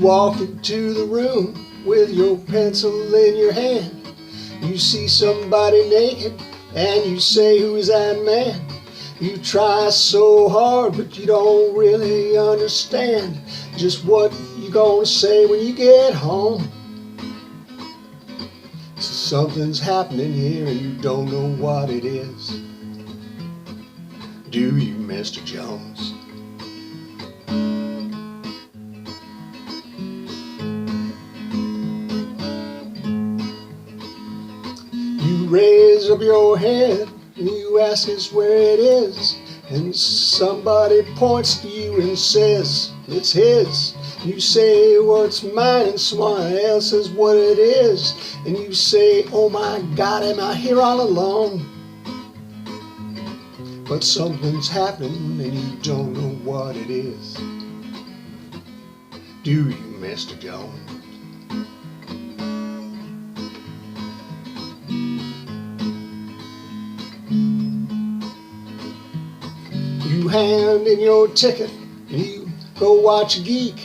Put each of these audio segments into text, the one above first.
walk into the room with your pencil in your hand. You see somebody naked and you say, "Who is that man?" You try so hard but you don't really understand just what you gonna say when you get home. So something's happening here and you don't know what it is. Do you, Mr. Jones? You raise up your head and you ask us where it is, and somebody points to you and says, "It's his." You say, "Well, it's mine," and someone else says what it is, and you say, "Oh my God, am I here all alone?" But something's happening and you don't know what it is. Do you, Mr. Jones? You hand in your ticket and you go watch a geek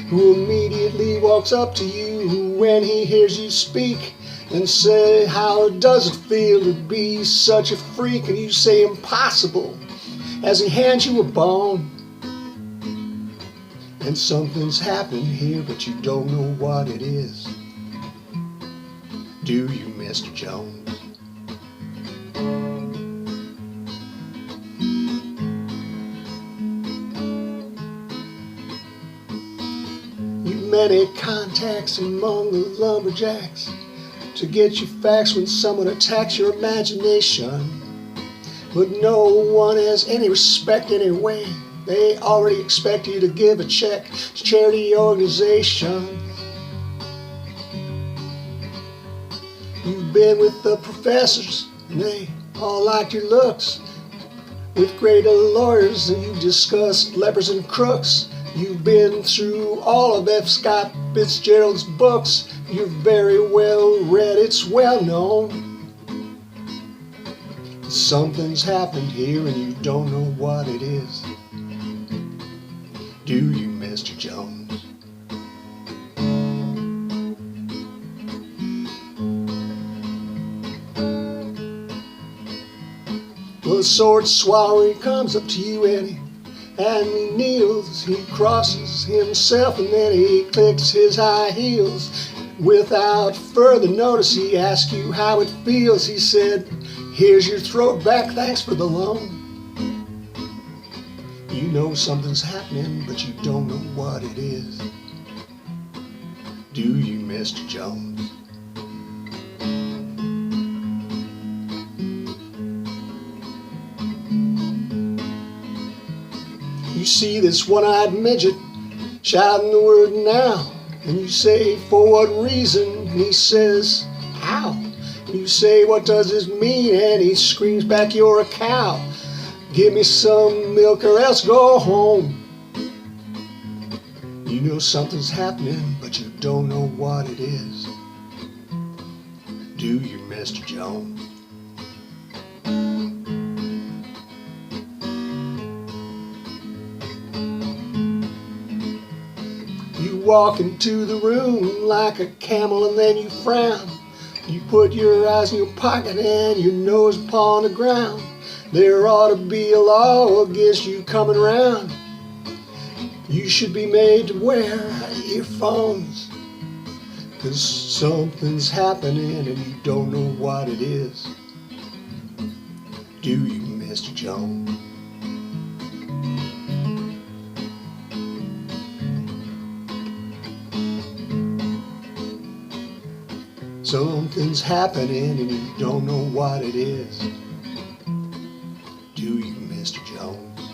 who immediately walks up to you when he hears you speak and say, "How does it feel to be such a freak?" And you say, "Impossible," as he hands you a bone. And something's happening here but you don't know what it is. Do you, Mr. Jones? Many contacts among the lumberjacks to get you facts when someone attacks your imagination, but no one has any respect anyway. They already expect you to give a check to charity organizations. You've been with the professors and they all like your looks. With great lawyers and you've discussed lepers and crooks. You've been through all of F. Scott Fitzgerald's books. You're very well read, it's well known. Something's happened here and you don't know what it is. Do you, Mr. Jones? Well, the sword swallower comes up to you and he kneels, he crosses himself and then he clicks his high heels. Without further notice he asks you how it feels. He said, "Here's your throat back, thanks for the loan." You know something's happening but you don't know what it is. Do you, Mr. Jones? You see this one-eyed midget shouting the word "now," and you say, "For what reason?" And he says, "How?" You say, "What does this mean?" And he screams back, "You're a cow. Give me some milk or else go home." You know something's happening but you don't know what it is. Do you, Mr. Jones? You walk into the room like a camel and then you frown. You put your eyes in your pocket and your nose upon the ground. There ought to be a law against you coming around. You should be made to wear earphones, 'cause something's happening and you don't know what it is. Do you, Mr. Jones? Something's happening and you don't know what it is. Do you, Mr. Jones?